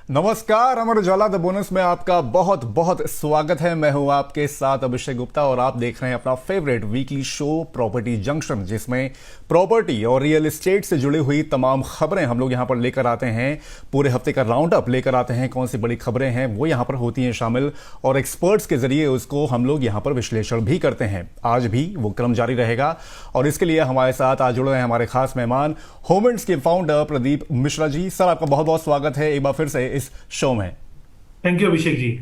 नमस्कार, Amar Ujala the bonus में आपका बहुत बहुत स्वागत है। मैं हूं आपके साथ अभिषेक गुप्ता और आप देख रहे हैं अपना favourite weekly show property junction, जिसमें प्रॉपर्टी और रियल एस्टेट से जुड़ी हुई तमाम खबरें हम लोग यहां पर लेकर आते हैं। पूरे हफ्ते का राउंड अप लेकर आते हैं, कौन सी बड़ी खबरें हैं वो यहां पर होती हैं शामिल, और एक्सपर्ट्स के जरिए उसको हम लोग यहां पर विश्लेषण भी करते हैं। आज भी वो क्रम जारी रहेगा और इसके लिए हमारे साथ आज जुड़ रहे हैं हमारे खास मेहमान, होमन्स के फाउंडर प्रदीप मिश्रा जी। सर, आपका बहुत बहुत स्वागत है एक बार फिर से इस शो में। Thank you Abhishek ji.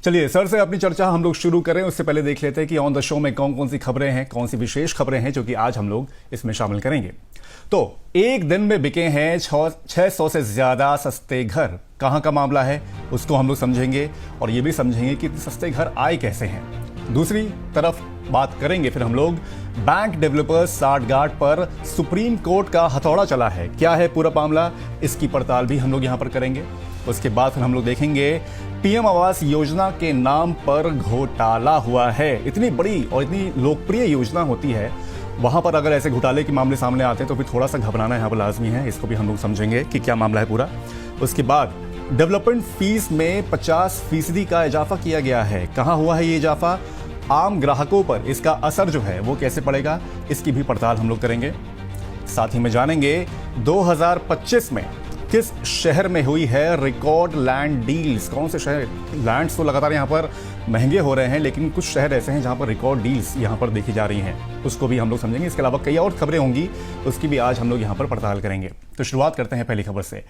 चलिए सर से अपनी चर्चा हम लोग शुरू करें, उससे पहले देख लेते हैं कि ऑन द शो में कौन कौन सी खबरें हैं, कौन सी विशेष खबरें हैं जो कि आज हम लोग इसमें शामिल करेंगे। तो एक दिन में बिके हैं 600 से ज्यादा सस्ते घर। कहां का मामला है उसको हम लोग समझेंगे और ये भी समझेंगे कि सस्ते घर आए कैसे हैं। दूसरी तरफ बात करेंगे फिर हम लोग बैंक डेवलपर्स साठगांठ पर सुप्रीम कोर्ट का हथौड़ा चला है, क्या है पूरा मामला, इसकी पड़ताल भी हम लोग यहां पर करेंगे। उसके बाद फिर हम लोग देखेंगे पीएम आवास योजना के नाम पर घोटाला हुआ है। इतनी बड़ी और इतनी लोकप्रिय योजना होती है, वहां पर अगर ऐसे घोटाले के मामले सामने आते हैं तो फिर थोड़ा सा घबराना यहाँ पर लाजमी है। इसको भी हम लोग समझेंगे कि क्या मामला है पूरा। उसके बाद डेवलपमेंट फीस में 50% का इजाफा किया गया है। कहां हुआ है ये इजाफा, आम ग्राहकों पर इसका असर जो है वो कैसे पड़ेगा, इसकी भी पड़ताल हम लोग करेंगे। साथ ही में जानेंगे 2025 में किस शहर में हुई है रिकॉर्ड लैंड डील्स। कौन से शहर, लैंड्स तो लगातार यहाँ पर महंगे हो रहे हैं, लेकिन कुछ शहर ऐसे हैं जहाँ पर रिकॉर्ड डील्स यहाँ पर देखी जा रही हैं, उसको भी हम लोग समझेंगे। इसके अलावा कई और खबरें होंगी, उसकी भी आज हम लोग यहाँ पर पड़ताल करेंगे। तो शुरुआत करते हैं पहली खबर से।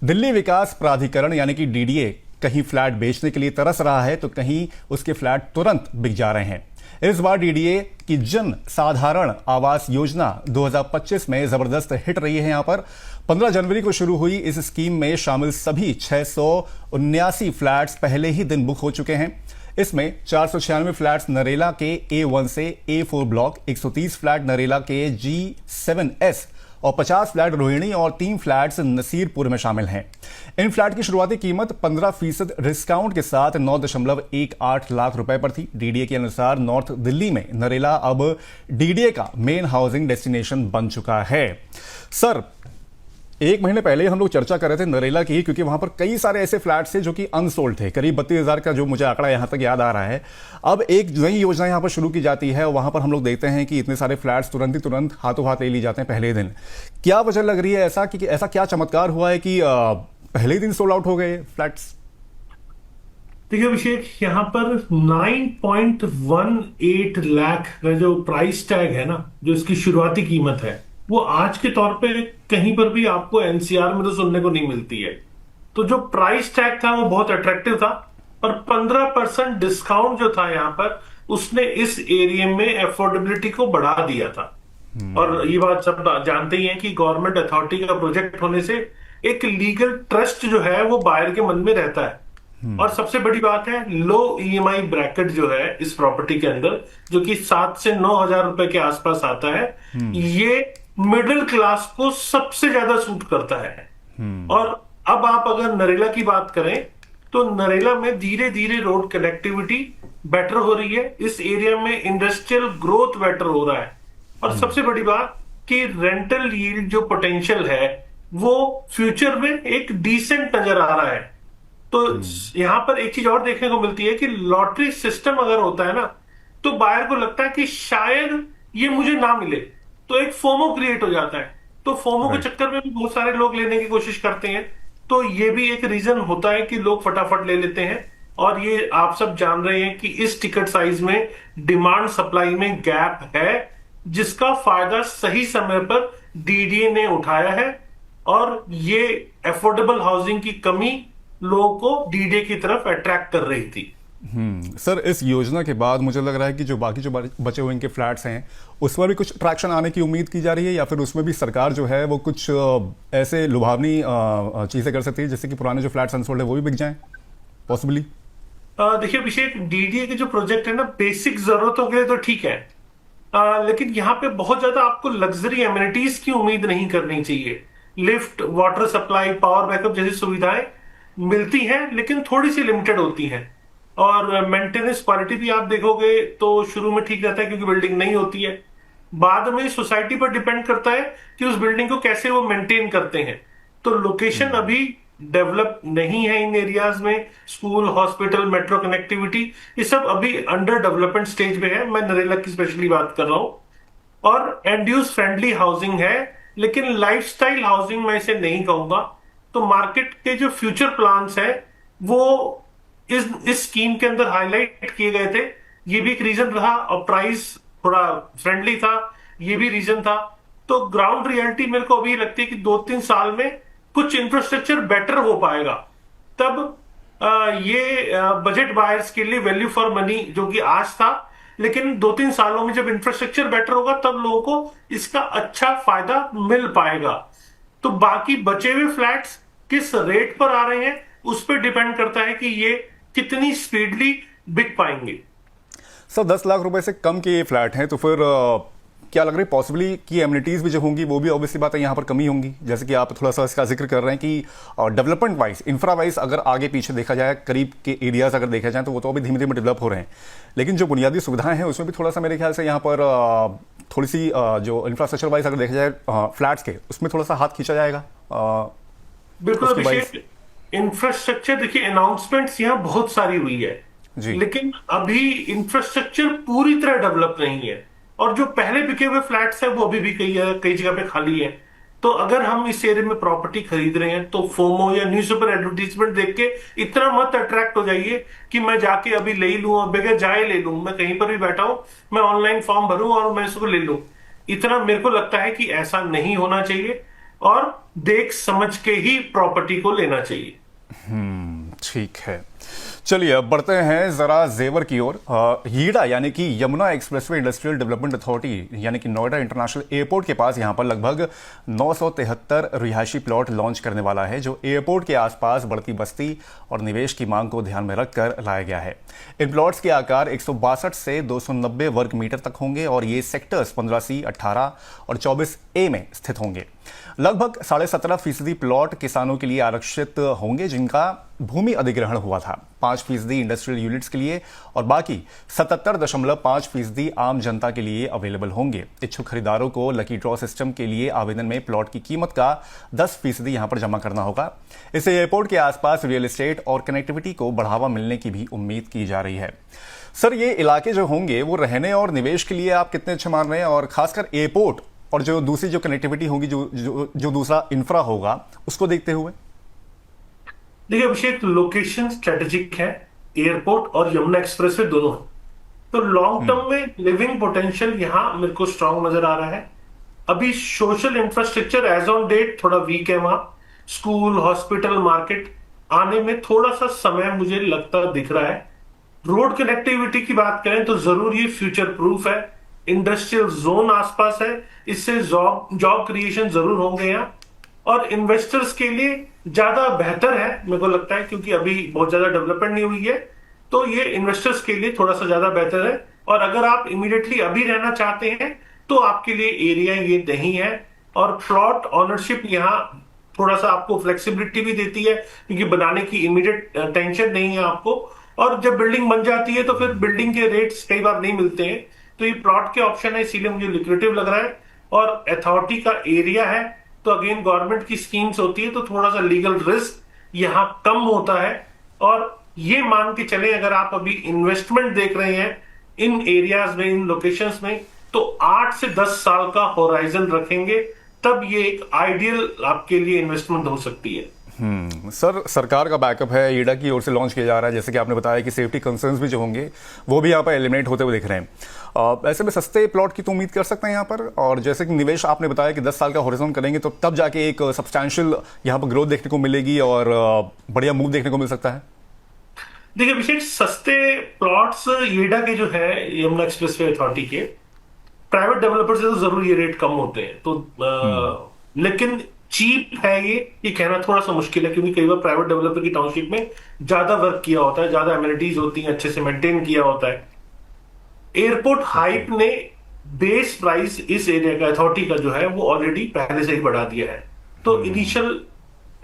दिल्ली विकास प्राधिकरण यानी कि डीडीए कहीं फ्लैट बेचने के लिए तरस रहा है तो कहीं उसके फ्लैट तुरंत बिक जा रहे हैं। इस बार डीडीए की जन साधारण आवास योजना 2025 में जबरदस्त हिट रही है। यहां पर 15 जनवरी को शुरू हुई इस स्कीम में शामिल सभी 679 फ्लैट्स पहले ही दिन बुक हो चुके हैं। इसमें 496 फ्लैट्स नरेला के A1 से A4 ब्लॉक, 130 फ्लैट नरेला के G7S और 50 फ्लैट रोहिणी और 3 फ्लैट्स नसीरपुर में शामिल हैं। इन फ्लैट की शुरुआती कीमत 15% डिस्काउंट के साथ 9.18 लाख रुपए पर थी। डीडीए के अनुसार नॉर्थ दिल्ली में नरेला अब डीडीए का मेन हाउसिंग डेस्टिनेशन बन चुका है। सर, एक महीने पहले हम लोग चर्चा कर रहे थे नरेला की, क्योंकि वहां पर कई सारे ऐसे फ्लैट्स थे जो कि अनसोल्ड थे। करीब 32,000 का जो मुझे आंकड़ा यहां तक याद आ रहा है। अब एक नई योजना यहां पर शुरू की जाती है, वहां पर हम लोग देखते हैं कि इतने सारे फ्लैट्स तुरंत हाथों हाथ ले ली जाते हैं पहले दिन। क्या वजह लग रही है ऐसा, कि ऐसा क्या चमत्कार हुआ है कि पहले ही दिन सोल्ड आउट हो गए फ्लैट्स? देखिए अभिषेक, यहाँ पर 9.18 लाख का जो प्राइस टैग है ना, जो इसकी शुरुआती कीमत है, वो आज के तौर पे कहीं पर भी आपको एनसीआर में तो सुनने को नहीं मिलती है। तो जो प्राइस टैग था वो बहुत अट्रैक्टिव था, पर 15% डिस्काउंट जो था यहाँ पर, उसने इस एरिया में एफोर्डेबिलिटी को बढ़ा दिया था। और ये बात सब जानते ही हैं कि गवर्नमेंट अथॉरिटी का प्रोजेक्ट होने से एक लीगल ट्रस्ट जो है वो बायर के मन में रहता है। और सबसे बड़ी बात है, लो ईएमआई ब्रैकेट जो है इस प्रॉपर्टी के अंदर, जो कि 7 से 9 हजार रुपए के आसपास आता है, ये मिडिल क्लास को सबसे ज्यादा सूट करता है। और अब आप अगर नरेला की बात करें तो नरेला में धीरे धीरे रोड कनेक्टिविटी बेटर हो रही है, इस एरिया में इंडस्ट्रियल ग्रोथ बेटर हो रहा है, और सबसे बड़ी बात कि रेंटल यील्ड जो पोटेंशियल है वो फ्यूचर में एक डिसेंट नजर आ रहा है। तो यहां पर एक चीज और देखने को मिलती है कि लॉटरी सिस्टम अगर होता है ना, तो बायर को लगता है कि शायद ये मुझे ना मिले, तो एक फोमो क्रिएट हो जाता है। तो फोमो के चक्कर में भी बहुत सारे लोग लेने की कोशिश करते हैं। तो ये भी एक रीजन होता है कि लोग फटाफट ले लेते हैं। और ये आप सब जान रहे हैं कि इस टिकट साइज में डिमांड सप्लाई में गैप है, जिसका फायदा सही समय पर डीडीए ने उठाया है, और ये अफोर्डेबल हाउसिंग की कमी लोगों को डीडीए की तरफ अट्रैक्ट कर रही थी। सर, इस योजना के बाद मुझे लग रहा है कि जो बाकी जो बचे हुए इनके फ्लैट्स हैं उसमें भी कुछ ट्रैक्शन आने की उम्मीद की जा रही है, या फिर उसमें भी सरकार जो है वो कुछ ऐसे लुभावनी चीजें कर सकती है जिससे कि पुराने जो फ्लैट्स अनसोल्ड है वो भी बिक जाएं पॉसिबली। देखिए अभिषेक, डीडीए के जो प्रोजेक्ट है ना, बेसिक जरूरतों के लिए तो ठीक है, लेकिन यहाँ पे बहुत ज्यादा आपको लग्जरी एमिनिटीज की उम्मीद नहीं करनी चाहिए। Lift, water supply, power backup जैसी सुविधाएं मिलती हैं, लेकिन थोड़ी सी लिमिटेड होती हैं। और मेंटेनेंस क्वालिटी भी आप देखोगे तो शुरू में ठीक रहता है, क्योंकि बिल्डिंग नहीं होती है। बाद में सोसाइटी पर डिपेंड करता है कि उस बिल्डिंग को कैसे वो मेंटेन करते हैं। तो लोकेशन अभी डेवलप नहीं है इन एरियाज में, स्कूल, हॉस्पिटल, मेट्रो कनेक्टिविटी, ये सब अभी अंडर डेवलपमेंट स्टेज में है। मैं नरेला की स्पेशली बात कर रहा हूं। और एंड यूज फ्रेंडली हाउसिंग है, लेकिन लाइफस्टाइल हाउसिंग मैं इसे नहीं कहूंगा। तो मार्केट के जो फ्यूचर प्लान्स है वो इस स्कीम के अंदर हाईलाइट किए गए थे। ये भी एक रीजन रहा, और प्राइस थोड़ा फ्रेंडली था, ये भी रीजन था। तो ग्राउंड रियलिटी मेरे को अभी लगती है कि 2-3 साल में कुछ इंफ्रास्ट्रक्चर बेटर हो पाएगा। तब ये बजट बायर्स के लिए वैल्यू फॉर मनी जो कि आज था, लेकिन 2-3 सालों में जब इंफ्रास्ट्रक्चर बेटर होगा तब लोगों को इसका अच्छा फायदा मिल पाएगा। तो बाकी बचे हुए फ्लैट्स किस रेट पर आ रहे हैं उस पर डिपेंड करता है कि ये कितनी स्पीडली बिक पाएंगे। सर 10 लाख रुपए से कम के ये फ्लैट हैं, तो फिर क्या लग रहा है पॉसिबली कि एमिनिटीज भी जो होंगी वो भी ऑब्वियसली बात है यहाँ पर कमी होंगी, जैसे कि आप थोड़ा सा इसका जिक्र कर रहे हैं कि डेवलपमेंट वाइज, इंफ्रा वाइज अगर आगे पीछे देखा जाए, करीब के एरियाज अगर देखा जाए तो वो तो अभी धीमे धीमे डेवलप हो रहे हैं, लेकिन जो बुनियादी सुविधाएं हैं उसमें भी थोड़ा सा मेरे ख्याल से यहाँ पर थोड़ी सी जो इंफ्रास्ट्रक्चर वाइज अगर देखा जाए फ्लैट्स के, उसमें थोड़ा सा हाथ खींचा जाएगा। बिल्कुल उसके बाद अभिषेक, इंफ्रास्ट्रक्चर देखिए, अनाउंसमेंट्स यहाँ बहुत सारी हुई है, जी लेकिन अभी इंफ्रास्ट्रक्चर पूरी तरह डेवलप नहीं है। और जो पहले बिके हुए फ्लैट्स हैं वो अभी भी कई कई जगह पे खाली है। तो अगर हम इस एरिया में प्रॉपर्टी खरीद रहे हैं तो फोमो या न्यूज़पेपर एडवर्टीजमेंट देख के इतना मत अट्रैक्ट हो जाइए कि मैं जाके अभी ले ही लूं और बगैर जाए ले लूं, मैं कहीं पर भी बैठा हूं, मैं ऑनलाइन फॉर्म भरूं और मैं इसको ले लूं। इतना मेरे को लगता है कि ऐसा नहीं होना चाहिए, और देख समझ के ही प्रॉपर्टी को लेना चाहिए। ठीक है, चलिए अब बढ़ते हैं जरा जेवर की ओर। हीड़ा यानी कि Yamuna expressway industrial development authority यानी कि नोएडा इंटरनेशनल एयरपोर्ट के पास यहां पर लगभग 973 रिहायशी प्लॉट लॉन्च करने वाला है, जो एयरपोर्ट के आसपास बढ़ती बस्ती और निवेश की मांग को ध्यान में रखकर लाया गया है। इन प्लॉट्स के आकार 162 से 290 वर्ग मीटर तक होंगे और ये सेक्टर्स 15C, 18 और 24A में स्थित होंगे। लगभग 17.5% प्लॉट किसानों के लिए आरक्षित होंगे जिनका भूमि अधिग्रहण हुआ था, 5% इंडस्ट्रियल यूनिट्स के लिए और बाकी 77.5% आम जनता के लिए अवेलेबल होंगे। इच्छुक खरीदारों को लकी ड्रॉ सिस्टम के लिए आवेदन में प्लॉट की कीमत का 10% यहां पर जमा करना होगा। इससे एयरपोर्ट के आसपास रियल एस्टेट और कनेक्टिविटी को बढ़ावा मिलने की भी उम्मीद की जा रही है। सर ये इलाके जो होंगे वो रहने और निवेश के लिए आप कितने अच्छे मान रहे हैं, और खासकर एयरपोर्ट और जो दूसरी जो कनेक्टिविटी होगी, जो दूसरा इंफ्रा होगा उसको देखते हुए? देखिए अभिषेक, लोकेशन स्ट्रेटेजिक है, एयरपोर्ट और यमुना एक्सप्रेसवे दोनों है। तो लॉन्ग टर्म में लिविंग पोटेंशियल यहां मेरे को स्ट्रांग नजर आ रहा है। अभी social infrastructure as on date थोड़ा वीक है वहां, स्कूल, हॉस्पिटल, मार्केट आने में थोड़ा सा समय मुझे लगता दिख रहा है। रोड कनेक्टिविटी की बात करें तो जरूर ये फ्यूचर प्रूफ है। इंडस्ट्रियल जोन आसपास है, इससे जॉब क्रिएशन जरूर होंगे यहाँ, और इन्वेस्टर्स के लिए ज्यादा बेहतर है मेरे को लगता है, क्योंकि अभी बहुत ज्यादा डेवलपमेंट नहीं हुई है। तो ये इन्वेस्टर्स के लिए थोड़ा सा ज्यादा बेहतर है। और अगर आप इमीडिएटली अभी रहना चाहते हैं तो आपके लिए एरिया ये नहीं है। और प्लॉट ऑनरशिप यहाँ थोड़ा सा आपको फ्लेक्सिबिलिटी भी देती है, क्योंकि बनाने की इमीडिएट टेंशन नहीं है आपको। और जब बिल्डिंग बन जाती है तो फिर बिल्डिंग के रेट्स कई बार नहीं मिलते हैं। तो ये प्लॉट के ऑप्शन है, इसीलिए मुझे लिक्विडेटिव लग रहा है। और अथॉरिटी का एरिया है तो अगेन गवर्नमेंट की स्कीम्स होती है तो थोड़ा सा लीगल रिस्क यहाँ कम होता है। और ये मान के चले, अगर आप अभी इन्वेस्टमेंट देख रहे हैं इन एरियाज में, इन लोकेशंस में, तो 8 से 10 साल का होराइजन रखेंगे, तब ये एक आइडियल आपके लिए इन्वेस्टमेंट हो सकती है। सर सरकार का बैकअप है, ईडा की ओर से लॉन्च किया जा रहा है, जैसे कि आपने बताया कि सेफ्टी कंसर्न्स भी जो होंगे वो भी यहाँ पर एलिमिनेट होते हुए दिख रहे हैं। ऐसे में सस्ते प्लॉट की तो उम्मीद कर सकते हैं यहाँ पर, और जैसे कि निवेश आपने बताया कि 10 साल का होरिजोन करेंगे तो तब जाके एक सब्सटैंशियल यहाँ पर ग्रोथ देखने को मिलेगी और बढ़िया मूव देखने को मिल सकता है। देखिए अभिषेक, सस्ते प्लॉट्स ईडा के जो है, यमुना एक्सप्रेसवे अथॉरिटी के, प्राइवेट डेवलपर से तो जरूर ये रेट कम होते हैं। तो लेकिन चीप है ये कहना थोड़ा सा मुश्किल है, क्योंकि कई बार प्राइवेट डेवलपर की टाउनशिप में ज्यादा वर्क किया होता है, ज्यादा एमिनिटीज होती हैं, अच्छे से मेंटेन किया होता है। एयरपोर्ट हाइप ने बेस प्राइस इस एरिया का, अथॉरिटी का जो है, वो ऑलरेडी पहले से ही बढ़ा दिया है। तो इनिशियल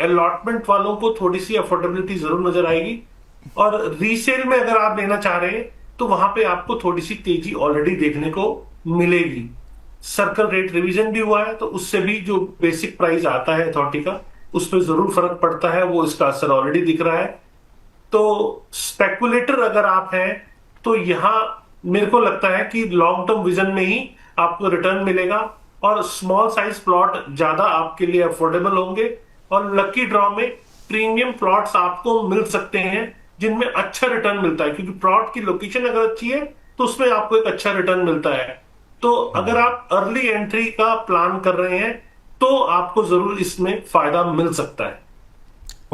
अलॉटमेंट वालों को थोड़ी सी अफोर्डेबिलिटी जरूर नजर आएगी। और रीसेल में अगर आप लेना चाह रहे हैं तो वहां पे आपको थोड़ी सी तेजी ऑलरेडी देखने को मिलेगी। सर्कल रेट रिवीजन भी हुआ है, तो उससे भी जो बेसिक प्राइस आता है अथॉरिटी का, उस पर जरूर फर्क पड़ता है, वो इसका असर ऑलरेडी दिख रहा है। तो स्पेकुलेटर अगर आप हैं तो यहां मेरे को लगता है कि लॉन्ग टर्म विजन में ही आपको रिटर्न मिलेगा, और स्मॉल साइज प्लॉट ज्यादा आपके लिए अफोर्डेबल होंगे, और लकी ड्रॉ में प्रीमियम प्लॉट्स आपको मिल सकते हैं जिनमें अच्छा रिटर्न मिलता है, क्योंकि प्लॉट की लोकेशन अगर अच्छी है तो उसमें आपको एक अच्छा रिटर्न मिलता है। तो अगर आप अर्ली एंट्री का प्लान कर रहे हैं तो आपको जरूर इसमें फायदा मिल सकता है।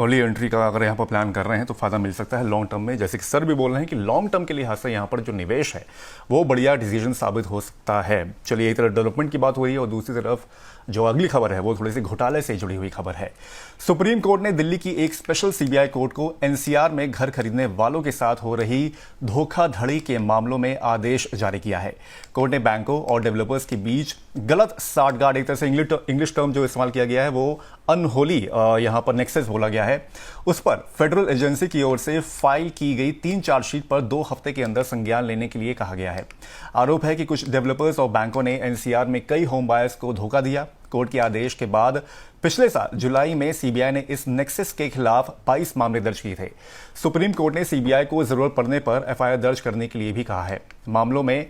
अर्ली एंट्री का अगर यहाँ पर प्लान कर रहे हैं तो फायदा मिल सकता है लॉन्ग टर्म में। जैसे कि सर भी बोल रहे हैं कि लॉन्ग टर्म के लिहाज से यहाँ पर जो निवेश है वो बढ़िया डिसीजन साबित हो सकता है। चलिए, एक तरफ डेवलपमेंट की बात हो रही है और दूसरी तरफ जो अगली खबर है वो थोड़ी सी घोटाले से जुड़ी हुई खबर है। सुप्रीम कोर्ट ने दिल्ली की एक स्पेशल सीबीआई कोर्ट को एनसीआर में घर खरीदने वालों के साथ हो रही धोखाधड़ी के मामलों में आदेश जारी किया है। कोर्ट ने बैंकों और डेवलपर्स के बीच गलत साठगांठ, एक तरह से इंग्लिश टर्म जो इस्तेमाल किया गया है वो अनहोली यहां पर नेक्सस बोला गया है, उस पर फेडरल एजेंसी की ओर से फाइल की गई 3 चार्जशीट पर 2 हफ्ते के अंदर संज्ञान लेने के लिए कहा गया है। आरोप है कि कुछ डेवलपर्स और बैंकों ने एनसीआर में कई होम बायर्स को धोखा दिया। कोर्ट के आदेश के बाद पिछले साल जुलाई में सीबीआई ने इस नेक्सस के खिलाफ 22 मामले दर्ज किए थे। सुप्रीम कोर्ट ने सीबीआई को जरूरत पड़ने पर एफआईआर दर्ज करने के लिए भी कहा है। मामलों में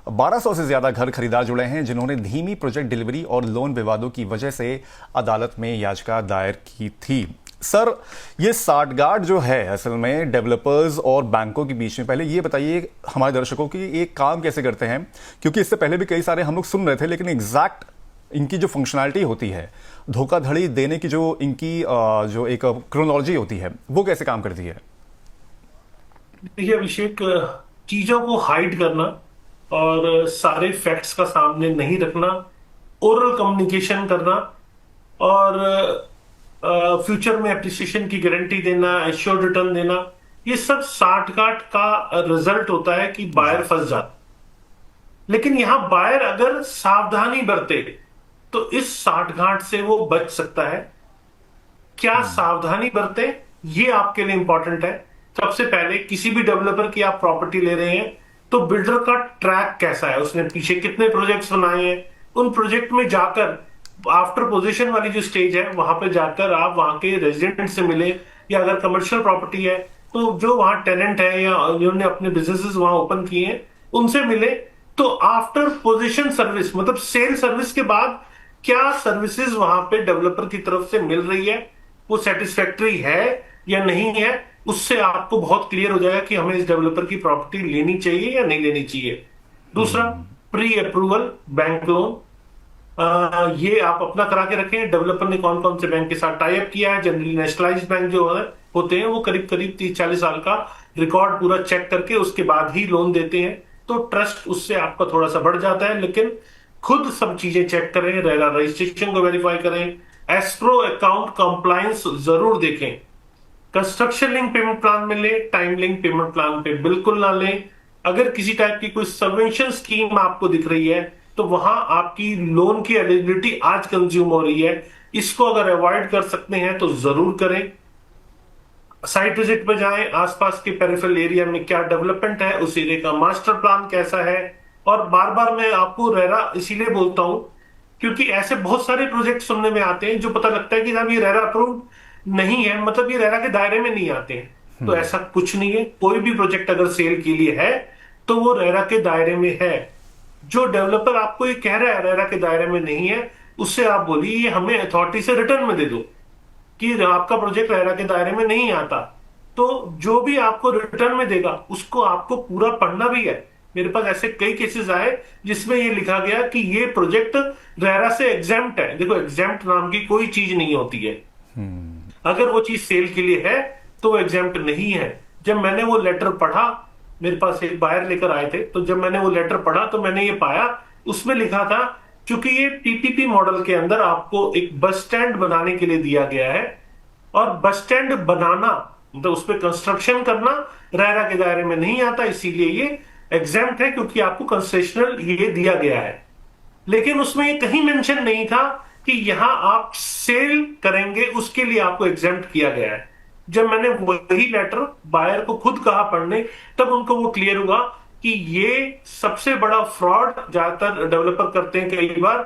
1200 से ज्यादा घर खरीदार जुड़े हैं जिन्होंने धीमी प्रोजेक्ट डिलीवरी और लोन विवादों की वजह से अदालत में याचिका दायर की थी। सर, ये साठगांठ जो है असल में डेवलपर्स और बैंकों के बीच में, पहले ये बताइए हमारे दर्शकों की ये काम कैसे करते हैं, क्योंकि इससे पहले भी कई सारे हम लोग सुन रहे थे, लेकिन एग्जैक्ट इनकी जो फंक्शनैलिटी होती है, धोखाधड़ी देने की जो इनकी जो एक क्रोनोलॉजी होती है, वो कैसे काम करती है? देखिए अभिषेक, चीजों को हाइड करना और सारे फैक्ट्स का सामने नहीं रखना, ओरल कम्युनिकेशन करना और फ्यूचर में एप्रिसिएशन की गारंटी देना, एश्योर्ड रिटर्न देना, ये सब साठगांठ का रिजल्ट होता है कि बायर फंस जाता। लेकिन यहां बायर अगर सावधानी बरते तो इस साठगांठ से वो बच सकता है। क्या सावधानी बरते, ये आपके लिए इंपॉर्टेंट है। सबसे पहले किसी भी डेवलपर की आप प्रॉपर्टी ले रहे हैं तो बिल्डर का ट्रैक कैसा है, उसने पीछे कितने प्रोजेक्ट्स बनाए हैं, उन प्रोजेक्ट में जाकर आफ्टर पोजीशन वाली जो स्टेज है वहां पे जाकर आप वहां के रेजिडेंट से मिले, या अगर कमर्शियल प्रॉपर्टी है तो जो वहां टेनेंट है या जिन्होंने अपने बिजनेसेस वहां ओपन किए हैं उनसे मिले। तो आफ्टर पोजीशन सर्विस, मतलब सेल सर्विस के बाद क्या सर्विसेज वहां पे डेवलपर की तरफ से मिल रही है, वो सेटिस्फैक्टरी है या नहीं है, उससे आपको बहुत क्लियर हो जाएगा कि हमें इस डेवलपर की प्रॉपर्टी लेनी चाहिए या नहीं लेनी चाहिए। दूसरा, प्री अप्रूवल बैंक लोन, ये आप अपना करा के रखें। डेवलपर ने कौन कौन से बैंक के साथ टाई अप किया है, जनरली नेशनलाइज्ड बैंक जो है होते हैं वो करीब करीब 30-40 साल का रिकॉर्ड पूरा चेक करके उसके बाद ही लोन देते हैं, तो ट्रस्ट उससे आपका थोड़ा सा बढ़ जाता है। लेकिन खुद सब चीजें चेक करें, रजिस्ट्रेशन को वेरीफाई करें, एस्क्रो अकाउंट कंप्लायंस जरूर देखें। कंस्ट्रक्शन लिंक पेमेंट प्लान में ले, टाइम लिंक पेमेंट प्लान पे बिल्कुल ना लें। अगर किसी टाइप की कोई सबवेंशन स्कीम आपको दिख रही है तो वहां आपकी लोन की एलिजिबिलिटी आज कंज्यूम हो रही है, इसको अगर अवॉइड कर सकते हैं तो जरूर करें। साइट विजिट पे जाएं, आसपास के पेरिफेरल एरिया में क्या डेवलपमेंट है, उस एरिया का मास्टर प्लान कैसा है। और बार बार मैं आपको रेरा इसीलिए बोलता हूं क्योंकि ऐसे बहुत सारे प्रोजेक्ट सुनने में आते हैं जो पता लगता है कि साहब ये रेरा अप्रूव नहीं है, मतलब ये रेरा के दायरे में नहीं आते हैं। तो ऐसा कुछ नहीं है, कोई भी प्रोजेक्ट अगर सेल के लिए है तो वो रेरा के दायरे में है। जो डेवलपर आपको ये कह रहा है रेरा के दायरे में नहीं है, उससे आप बोलिए ये हमें अथॉरिटी से रिटर्न में दे दो कि आपका प्रोजेक्ट रेरा के दायरे में नहीं आता। तो जो भी आपको रिटर्न में देगा उसको आपको पूरा पढ़ना भी है। मेरे पास ऐसे कई केसेस आए जिसमें ये लिखा गया कि ये प्रोजेक्ट रेरा से एग्जेम्प्ट है। देखो, एग्जेम्प्ट नाम की कोई चीज नहीं होती है। अगर वो चीज सेल के लिए है तो वो एग्जेम्प्ट नहीं है। जब मैंने वो लेटर पढ़ा, मेरे पास एक बायर लेकर आए थे, तो जब मैंने वो लेटर पढ़ा तो मैंने ये पाया उसमें लिखा था क्योंकि ये पीपीपी मॉडल के अंदर आपको एक बस स्टैंड बनाने के लिए दिया गया है, और बस स्टैंड बनाना मतलब उस पर कंस्ट्रक्शन करना रेरा के दायरे में नहीं आता, इसीलिए ये एग्जेम्प्ट है क्योंकि आपको कंसेशनल ये दिया गया है। लेकिन उसमें ये कहीं मेंशन नहीं था कि यहां आप सेल करेंगे उसके लिए आपको एग्जेम्प्ट किया गया है। जब मैंने वही लेटर बायर को खुद कहा पढ़ने, तब उनको वो क्लियर हुआ कि ये सबसे बड़ा फ्रॉड ज्यादातर डेवलपर करते हैं कई बार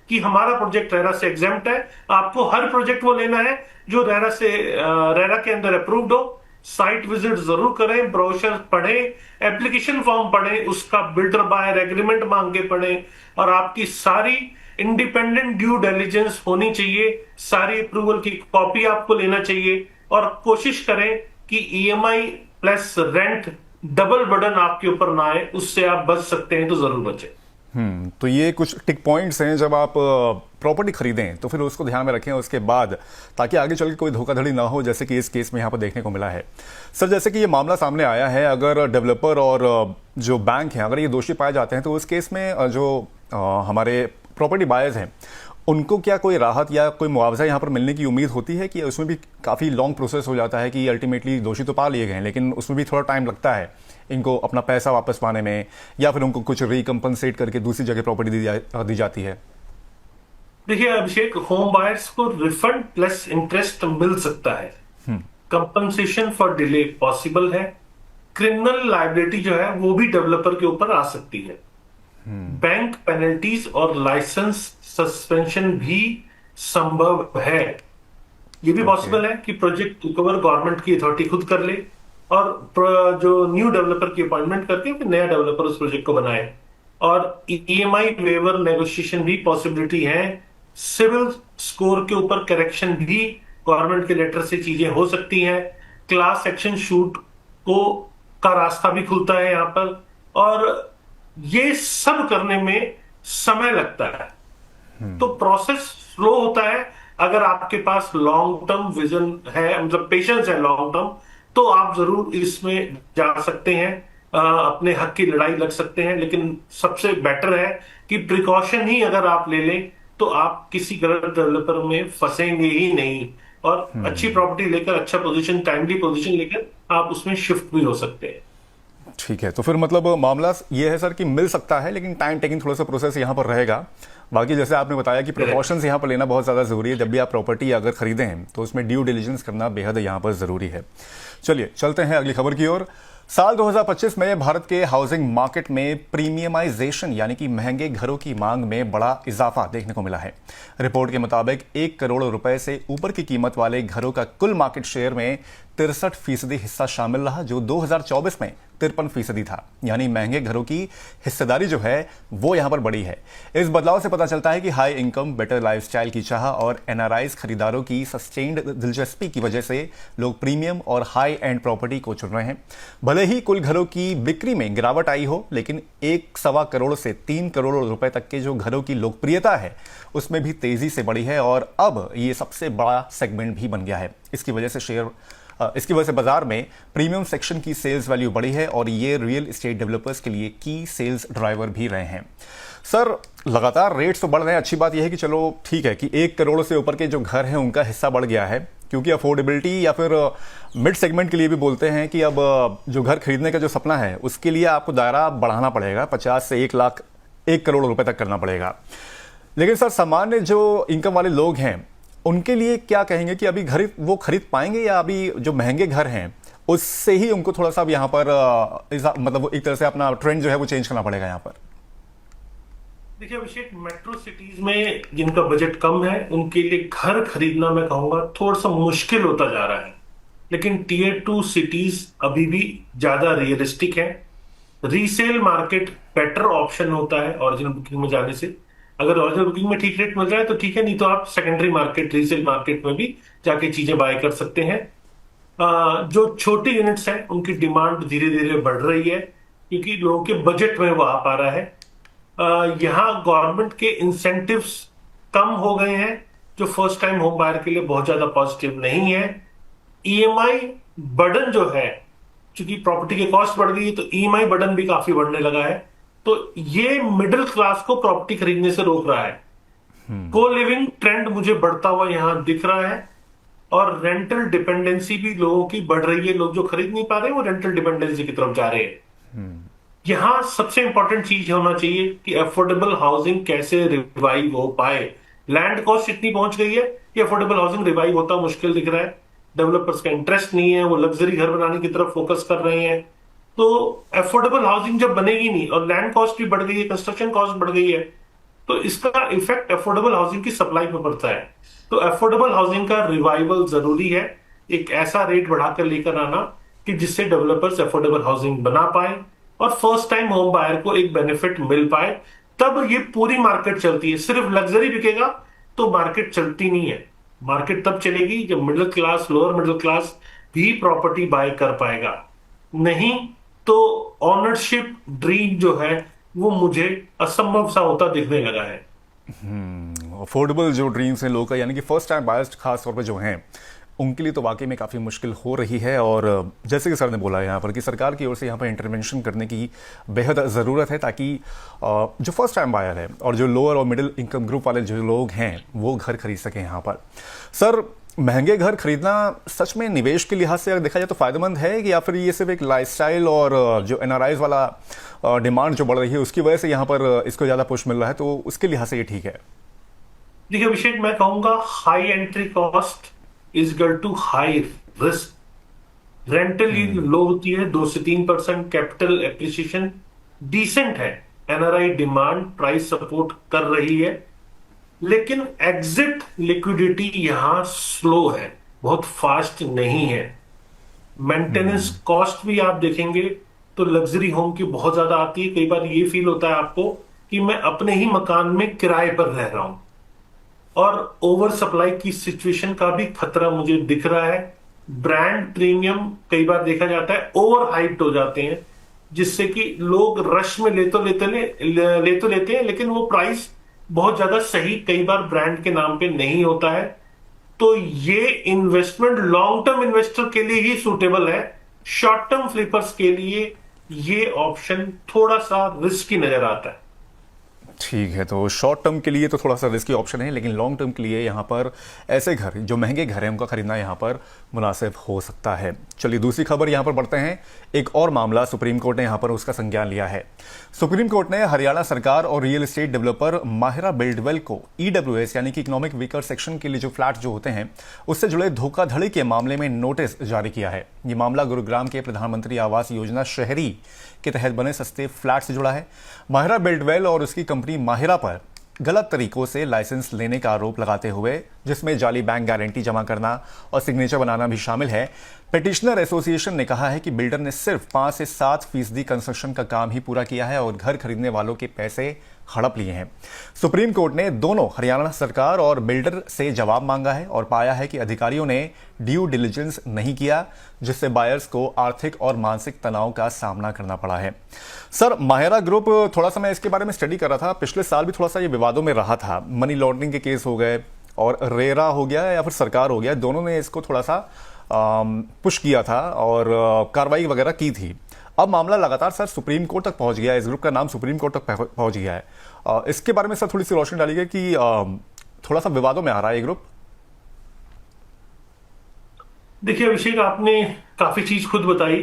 कि हमारा प्रोजेक्ट रेरा से एग्जेम्प्ट है, आपको हर प्रोजेक्ट वो लेना है जो रेरा के अंदर अप्रूव्ड हो। साइट विजिट जरूर करें, ब्रोशर पढ़ें, एप्लीकेशन फॉर्म पढ़ें, उसका बिल्डर बायर एग्रीमेंट मांग के पढ़ें, और आपकी सारी इंडिपेंडेंट ड्यू डिलिजेंस होनी चाहिए, सारी अप्रूवल की कॉपी आपको लेना चाहिए, और कोशिश करें कि EMI plus rent double burden आपके ऊपर ना आए। उससे आप बच सकते हैं तो जरूर बचें। तो ये कुछ टिक पॉइंट्स हैं जब आप प्रॉपर्टी खरीदें तो फिर उसको ध्यान में रखें उसके बाद, ताकि आगे चल के कोई धोखाधड़ी ना हो, जैसे कि इस केस में यहाँ पर देखने को मिला है। सर, जैसे कि ये मामला सामने आया है, अगर डेवलपर और जो बैंक हैं अगर ये दोषी पाए जाते हैं तो उस केस में जो हमारे प्रॉपर्टी बायर्स हैं उनको क्या कोई राहत या कोई मुआवजा यहाँ पर मिलने की उम्मीद होती है कि उसमें भी काफ़ी लॉन्ग प्रोसेस हो जाता है कि अल्टीमेटली दोषी तो पा लिए गए हैं लेकिन उसमें भी थोड़ा टाइम लगता है इनको अपना पैसा वापस पाने में, या फिर उनको कुछ रिकम्पनसेट करके दूसरी जगह प्रॉपर्टी दी जाती है? देखिए अभिषेक, होम बायर्स को रिफंड प्लस इंटरेस्ट मिल सकता है, कंपनसेशन फॉर डिले पॉसिबल है, क्रिमिनल लायबिलिटी जो है वो भी डेवलपर के ऊपर आ सकती है, बैंक पेनल्टीज और लाइसेंस सस्पेंशन भी संभव है। ये भी पॉसिबल है कि प्रोजेक्ट रिकवर गवर्नमेंट की अथॉरिटी खुद कर ले और जो न्यू डेवलपर की अपॉइंटमेंट करके फिर नया डेवलपर उस प्रोजेक्ट को बनाए, और ईएमआई वेवर नेगोशिएशन भी पॉसिबिलिटी है, सिविल स्कोर के ऊपर करेक्शन भी गवर्नमेंट के लेटर से चीजें हो सकती हैं, क्लास एक्शन शूट को का रास्ता भी खुलता है यहां पर, और ये सब करने में समय लगता है। तो प्रोसेस स्लो होता है। अगर आपके पास लॉन्ग टर्म विजन है, मतलब पेशेंस है लॉन्ग टर्म, तो आप जरूर इसमें जा सकते हैं, अपने हक की लड़ाई लड़ सकते हैं, लेकिन सबसे बेटर है कि प्रिकॉशन ही अगर आप ले लें तो आप किसी गलत डेवलपर में फंसेंगे ही नहीं, और अच्छी प्रॉपर्टी लेकर, अच्छा पोजीशन, टाइमली पोजीशन लेकर आप उसमें शिफ्ट भी हो सकते हैं। ठीक है, तो फिर मतलब मामला ये है सर कि मिल सकता है लेकिन टाइम टेकिंग थोड़ा सा प्रोसेस यहाँ पर रहेगा। बाकी जैसे आपने बताया कि प्रिकॉशंस यहाँ पर लेना बहुत ज़्यादा ज़रूरी है, जब भी आप प्रॉपर्टी अगर खरीदें हैं तो उसमें ड्यू डिलिजेंस करना बेहद यहाँ पर ज़रूरी है। चलिए चलते हैं अगली खबर की ओर। साल 2025 में भारत के हाउसिंग मार्केट में प्रीमियमाइजेशन यानी कि महंगे घरों की मांग में बड़ा इजाफा देखने को मिला है। रिपोर्ट के मुताबिक 1 करोड़ रुपए से ऊपर की कीमत वाले घरों का कुल मार्केट शेयर में 63% हिस्सा शामिल रहा, जो 2024 में 53% था। यानी महंगे घरों की हिस्सेदारी जो है वो यहां पर बढ़ी है। इस बदलाव से पता चलता है कि हाई इनकम, बेटर लाइफस्टाइल की चाह और एनआरआईज खरीदारों की सस्टेन्ड दिलचस्पी की वजह से लोग प्रीमियम और हाई एंड प्रॉपर्टी को चुन रहे हैं। भले ही कुल घरों की बिक्री में गिरावट आई हो, लेकिन 1.25 करोड़ से 3 करोड़ रुपए तक के जो घरों की लोकप्रियता है उसमें भी तेजी से बढ़ी है, और अब ये सबसे बड़ा सेगमेंट भी बन गया है। इसकी वजह से बाजार में प्रीमियम सेक्शन की सेल्स वैल्यू बढ़ी है, और ये रियल एस्टेट डेवलपर्स के लिए की सेल्स ड्राइवर भी रहे हैं। सर, लगातार रेट्स तो बढ़ रहे हैं, अच्छी बात यह है कि चलो ठीक है कि 1 करोड़ से ऊपर के जो घर हैं उनका हिस्सा बढ़ गया है, क्योंकि अफोर्डेबिलिटी या फिर मिड सेगमेंट के लिए भी बोलते हैं कि अब जो घर खरीदने का जो सपना है उसके लिए आपको दायरा बढ़ाना पड़ेगा, 50 से 1 लाख 1 करोड़ रुपए तक करना पड़ेगा। लेकिन सर, सामान्य जो इनकम वाले लोग हैं उनके लिए क्या कहेंगे कि अभी घर वो खरीद पाएंगे, या अभी जो महंगे घर हैं उससे ही उनको थोड़ा सा यहाँ पर मतलब एक तरह से अपना ट्रेंड जो है वो चेंज करना पड़ेगा यहाँ पर? देखिए अभिषेक, मेट्रो सिटीज में जिनका बजट कम है उनके लिए घर खरीदना मैं कहूंगा थोड़ा सा मुश्किल होता जा रहा है, लेकिन टीयर 2 सिटीज अभी भी ज्यादा रियलिस्टिक है। रीसेल मार्केट बेटर ऑप्शन होता है ओरिजिनल बुकिंग में जाने से। अगर ओरिजिनल बुकिंग में ठीक रेट मिल जाए तो ठीक है, नहीं तो आप सेकेंडरी मार्केट, रीसेल मार्केट में भी जाके चीजें बाय कर सकते हैं। जो छोटी यूनिट्स हैं उनकी डिमांड धीरे धीरे बढ़ रही है, क्योंकि लोगों के बजट में वो आ पा रहा है। यहाँ गवर्नमेंट के इंसेंटिव्स कम हो गए हैं, जो फर्स्ट टाइम होम बायर के लिए बहुत ज्यादा पॉजिटिव नहीं है। ईएमआई बर्डन जो है, क्योंकि प्रॉपर्टी की कॉस्ट बढ़ गई है तो ईएमआई बर्डन भी काफी बढ़ने लगा है, तो ये मिडिल क्लास को प्रॉपर्टी खरीदने से रोक रहा है। को लिविंग ट्रेंड मुझे बढ़ता हुआ यहां दिख रहा है, और रेंटल डिपेंडेंसी भी लोगों की बढ़ रही है। लोग जो खरीद नहीं पा रहे वो रेंटल डिपेंडेंसी की तरफ जा रहे हैं। यहां सबसे इंपॉर्टेंट चीज होना चाहिए कि अफोर्डेबल हाउसिंग कैसे रिवाइव हो पाए। लैंड कॉस्ट इतनी पहुंच गई है कि अफोर्डेबल हाउसिंग रिवाइव होता मुश्किल दिख रहा है। डेवलपर्स का इंटरेस्ट नहीं है, वो लग्जरी घर बनाने की तरफ फोकस कर रहे हैं। तो अफोर्डेबल हाउसिंग जब बनेगी नहीं, और लैंड कॉस्ट भी बढ़ गई है, कंस्ट्रक्शन कॉस्ट बढ़ गई है, तो इसका इफेक्ट अफोर्डेबल हाउसिंग की सप्लाई पर पड़ता है। तो अफोर्डेबल हाउसिंग का रिवाइवल जरूरी है, एक ऐसा रेट बढ़ाकर लेकर आना कि जिससे डेवलपर्स अफोर्डेबल हाउसिंग बना पाए और फर्स्ट टाइम होम बायर को एक बेनिफिट मिल पाए। तब ये पूरी मार्केट चलती है। सिर्फ लग्जरी बिकेगा तो मार्केट चलती नहीं है। मार्केट तब चलेगी जब middle class, lower middle class भी प्रॉपर्टी बाय कर पाएगा। नहीं तो ऑनरशिप ड्रीम जो है वो मुझे असंभव सा होता दिखने लगा है। अफोर्डेबल जो ड्रीम्स हैं लोगों का, यानी कि फर्स्ट टाइम बायर्स खास तौर पे जो हैं, उनके लिए तो वाकई में काफ़ी मुश्किल हो रही है। और जैसे कि सर ने बोला यहाँ पर कि सरकार की ओर से यहाँ पर इंटरवेंशन करने की बेहद ज़रूरत है, ताकि जो फर्स्ट टाइम बायर है और जो लोअर और मिडिल इनकम ग्रुप वाले जो लोग हैं वो घर खरीद सकें यहाँ पर। सर, महंगे घर खरीदना सच में निवेश के लिहाज से अगर देखा जाए तो फायदेमंद है, या फिर ये सिर्फ एक लाइफस्टाइल और जो एनआरआईज वाला डिमांड जो बढ़ रही है उसकी वजह से यहाँ पर इसको ज़्यादा पुश मिल रहा है, तो उसके लिहाज से ये ठीक है? देखिए अभिषेक, मैं कहूंगा high entry cost is equal to high risk. Rental low होती है, 2 से 3% कैपिटल एप्रिसिएशन डिसेंट है, एनआरआई डिमांड प्राइस सपोर्ट कर रही है, लेकिन एग्जिट लिक्विडिटी यहां स्लो है, बहुत फास्ट नहीं है। मेंटेनेंस कॉस्ट भी आप देखेंगे तो लग्जरी होम की बहुत ज्यादा आती है। कई बार ये फील होता है आपको कि मैं अपने ही मकान में किराए पर रह रहा हूं। और ओवर सप्लाई की सिचुएशन का भी खतरा मुझे दिख रहा है। ब्रांड प्रीमियम कई बार देखा जाता है ओवर हाइप्ड हो जाते हैं, जिससे कि लोग रश में ले तो लेते हैं, लेकिन वो प्राइस बहुत ज्यादा सही कई बार ब्रांड के नाम पे नहीं होता है। तो ये इन्वेस्टमेंट लॉन्ग टर्म इन्वेस्टर के लिए ही सूटेबल है। शॉर्ट टर्म फ्लिपर्स के लिए ये ऑप्शन थोड़ा सा रिस्की नजर आता है। ठीक है, तो शॉर्ट टर्म के लिए तो थोड़ा सा रिस्की ऑप्शन है, लेकिन लॉन्ग टर्म के लिए यहाँ पर ऐसे घर जो महंगे घर हैं उनका खरीदना यहाँ पर मुनासिब हो सकता है। चलिए दूसरी खबर यहाँ पर बढ़ते हैं। एक और मामला सुप्रीम कोर्ट ने यहाँ पर उसका संज्ञान लिया है। सुप्रीम कोर्ट ने हरियाणा सरकार और real estate developer Mahira Buildwell को ईडब्ल्यूएस यानी कि इकोनॉमिक वीकर सेक्शन के लिए जो फ्लैट जो होते हैं उससे जुड़े धोखाधड़ी के मामले में नोटिस जारी किया है। ये मामला गुरुग्राम के प्रधानमंत्री आवास योजना शहरी के तहत बने सस्ते फ्लैट से जुड़ा है। माहिरा बिल्डवेल और उसकी कंपनी माहिरा पर गलत तरीकों से लाइसेंस लेने का आरोप लगाते हुए, जिसमें जाली बैंक गारंटी जमा करना और सिग्नेचर बनाना भी शामिल है, पिटिशनर एसोसिएशन ने कहा है कि बिल्डर ने सिर्फ 5 से 7% कंस्ट्रक्शन का काम ही पूरा किया है और घर खरीदने वालों के पैसे हड़प लिए हैं। सुप्रीम कोर्ट ने दोनों हरियाणा सरकार और बिल्डर से जवाब मांगा है और पाया है कि अधिकारियों ने ड्यू डिलिजेंस नहीं किया, जिससे बायर्स को आर्थिक और मानसिक तनाव का सामना करना पड़ा है। सर, माहिरा ग्रुप, थोड़ा सा मैं इसके बारे में स्टडी कर रहा था, पिछले साल भी थोड़ा सा ये विवादों में रहा था। मनी लॉन्ड्रिंग के केस हो गए और रेरा हो गया या फिर सरकार हो गया, दोनों ने इसको थोड़ा सा पुश किया था और कार्रवाई वगैरह की थी। अब मामला लगातार सर सुप्रीम कोर्ट तक पहुंच गया है, इस ग्रुप का नाम सुप्रीम कोर्ट तक पहुंच गया है। इसके बारे में सर थोड़ी सी रोशनी डालिएगा कि थोड़ा सा विवादों में आ रहा है ये ग्रुप। देखिए अभिषेक, आपने काफी चीज खुद बताई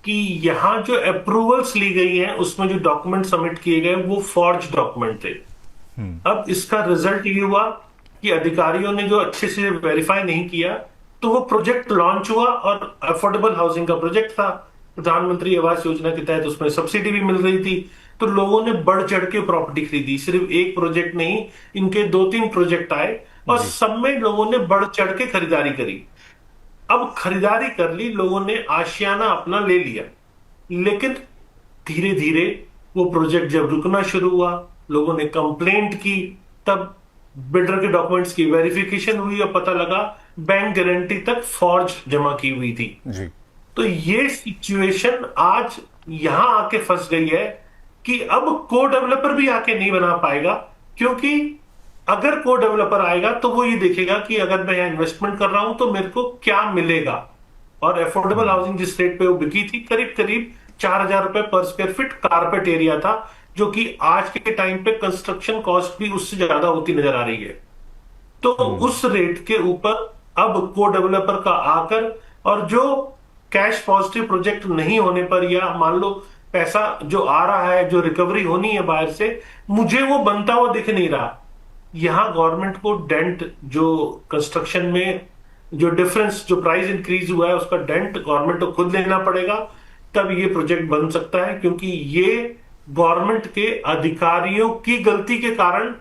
कि यहां जो अप्रूवल्स ली गई हैं उसमें जो डॉक्यूमेंट सबमिट किए गए वो फॉर्ज डॉक्यूमेंट थे। अब इसका रिजल्ट ये हुआ कि अधिकारियों ने जो अच्छे से वेरीफाई नहीं किया, तो वो प्रोजेक्ट लॉन्च हुआ और अफोर्डेबल हाउसिंग का प्रोजेक्ट था, प्रधानमंत्री आवास योजना के तहत उसमें सब्सिडी भी मिल रही थी। तो लोगों ने बढ़ चढ़ के प्रॉपर्टी खरीदी, सिर्फ एक प्रोजेक्ट नहीं, इनके 2-3 प्रोजेक्ट आए और सब में लोगों ने बढ़ चढ़ के खरीदारी करी। अब खरीदारी कर ली, लोगों ने आशियाना अपना ले लिया, लेकिन धीरे धीरे वो प्रोजेक्ट जब रुकना शुरू हुआ, लोगों ने कंप्लेंट की, तब बिल्डर के डॉक्यूमेंट्स की वेरिफिकेशन हुई और पता लगा बैंक गारंटी तक फॉर्ज जमा की हुई थी जी। तो ये सिचुएशन आज यहां आके फंस गई है कि अब को डेवलपर भी आके नहीं बना पाएगा, क्योंकि अगर को डेवलपर आएगा तो वो ये देखेगा कि अगर मैं यहां इन्वेस्टमेंट कर रहा हूं तो मेरे को क्या मिलेगा। और अफोर्डेबल हाउसिंग जिस रेट पे वो बिकी थी, करीब करीब 4,000 रुपए पर स्क्वायर फीट कारपेट एरिया था, जो कि आज के टाइम पे कंस्ट्रक्शन कॉस्ट भी उससे ज्यादा होती नजर आ रही है। तो उस रेट के ऊपर अब को डेवलपर का आकर, और जो कैश पॉजिटिव प्रोजेक्ट नहीं होने पर, या मान लो पैसा जो आ रहा है, जो रिकवरी होनी है बाहर से, मुझे वो बनता हुआ दिख नहीं रहा। यहां गवर्नमेंट को डेंट, जो कंस्ट्रक्शन में जो डिफरेंस, जो प्राइस इंक्रीज हुआ है, उसका डेंट गवर्नमेंट को खुद लेना पड़ेगा, तब ये प्रोजेक्ट बन सकता है। क्योंकि ये गवर्नमेंट के अधिकारियों की गलती के कारण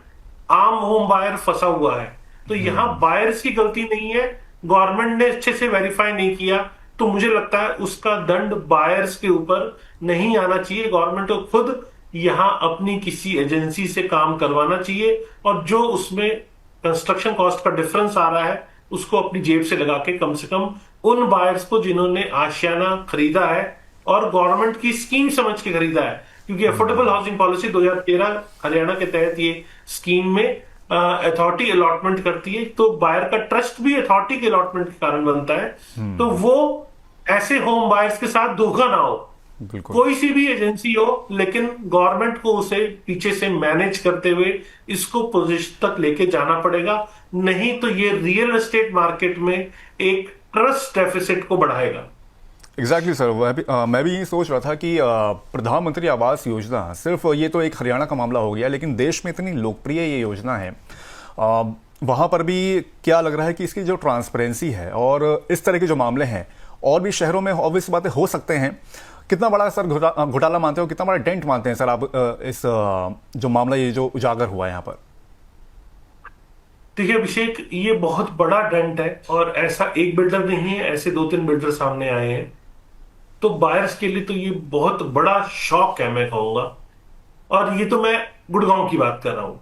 आम होम बायर फंसा हुआ है। तो यहाँ बायर्स की गलती नहीं है, गवर्नमेंट ने अच्छे से वेरीफाई नहीं किया, तो मुझे लगता है उसका दंड बायर्स के ऊपर नहीं आना चाहिए। गवर्नमेंट को खुद यहाँ अपनी किसी एजेंसी से काम करवाना चाहिए, और जो उसमें कंस्ट्रक्शन कॉस्ट का डिफरेंस आ रहा है उसको अपनी जेब से लगा के कम से कम उन बायर्स को जिन्होंने आशियाना खरीदा है और गवर्नमेंट की स्कीम समझ के खरीदा है, क्योंकि अफोर्डेबल हाउसिंग पॉलिसी 2013 हरियाणा के तहत ये स्कीम में अथॉरिटी अलॉटमेंट करती है, तो बायर का ट्रस्ट भी अथॉरिटी के अलॉटमेंट के कारण बनता है। तो वो ऐसे होम बायर्स के साथ धोखा ना हो, बिल्कुल। कोई सी भी एजेंसी हो, लेकिन गवर्नमेंट को उसे पीछे से मैनेज करते हुए इसको पोजीशन तक लेके जाना पड़ेगा, नहीं तो ये रियल एस्टेट मार्केट में एक ट्रस्ट डेफिसिट को बढ़ाएगा। एग्जैक्टली सर, मैं भी यही सोच रहा था कि प्रधानमंत्री आवास योजना सिर्फ ये तो एक हरियाणा का मामला हो गया, लेकिन देश में इतनी लोकप्रिय ये योजना है, वहाँ पर भी क्या लग रहा है कि इसकी जो ट्रांसपेरेंसी है और इस तरह के जो मामले हैं और भी शहरों में ऑब्वियस बातें हो सकते हैं। कितना बड़ा सर घोटाला मानते हो, कितना बड़ा डेंट मानते हैं सर आप इस जो मामला ये जो उजागर हुआ है यहाँ पर? देखिए अभिषेक, ये बहुत बड़ा डेंट है, और ऐसा एक बिल्डर नहीं है, ऐसे 2-3 बिल्डर सामने आए हैं। तो बायर्स के लिए तो ये बहुत बड़ा शॉक है, मैं कहूंगा। और ये तो मैं गुड़गांव की बात कर रहा हूं,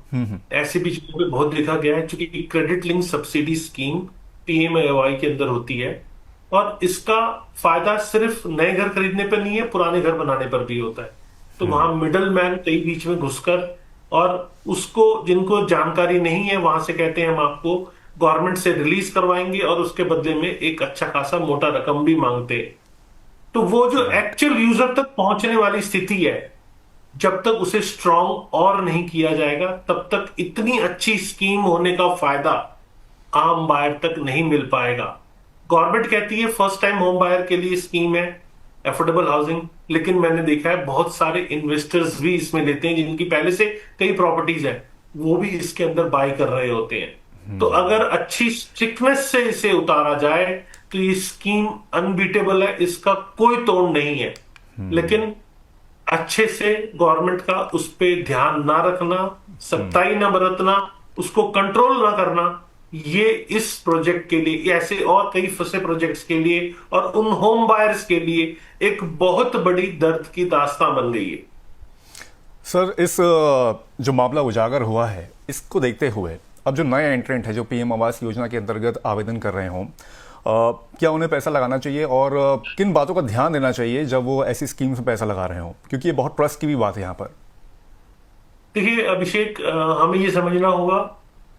ऐसे भी चीजों पे बहुत देखा गया है, क्योंकि credit link subsidy scheme PMAY के अंदर होती है, और इसका फायदा सिर्फ नए घर खरीदने पर नहीं है, पुराने घर बनाने पर भी होता है। तो वहां मिडल मैन कई बीच में घुसकर, और उसको जिनको जानकारी नहीं है वहां से कहते हैं हम आपको गवर्नमेंट से रिलीज करवाएंगे, और उसके बदले में एक अच्छा खासा मोटा रकम भी मांगते हैं। तो वो जो एक्चुअल यूजर तक पहुंचने वाली स्थिति है, जब तक उसे स्ट्रांग और नहीं किया जाएगा, तब तक इतनी अच्छी स्कीम होने का फायदा आम बायर तक नहीं मिल पाएगा। गवर्नमेंट कहती है फर्स्ट टाइम होम बायर के लिए स्कीम है अफोर्डेबल हाउसिंग, लेकिन मैंने देखा है बहुत सारे इन्वेस्टर्स भी इसमें लेते हैं जिनकी पहले से कई प्रॉपर्टीज है, वो भी इसके अंदर बाय कर रहे होते हैं। तो अगर अच्छी स्ट्रिक्टनेस से इसे उतारा जाए तो ये स्कीम अनबीटेबल है, इसका कोई तोड़ नहीं है। लेकिन अच्छे से गवर्नमेंट का उस पर ध्यान ना रखना, सख्ताई ना बरतना, उसको कंट्रोल ना करना, ये इस प्रोजेक्ट के लिए, ऐसे और कई फंसे प्रोजेक्ट्स के लिए और उन होम बायर्स के लिए एक बहुत बड़ी दर्द की दास्तां बन गई है। सर, इस जो मामला उजागर हुआ है, इसको देखते हुए अब जो नए एंट्रेंट है जो पीएम आवास योजना के अंतर्गत आवेदन कर रहे हों, क्या उन्हें पैसा लगाना चाहिए और किन बातों का ध्यान देना चाहिए जब वो ऐसी स्कीम्स में पैसा लगा रहे हों, क्योंकि ये बहुत ट्रस्ट की भी बात है यहाँ पर। देखिए अभिषेक, हमें ये समझना होगा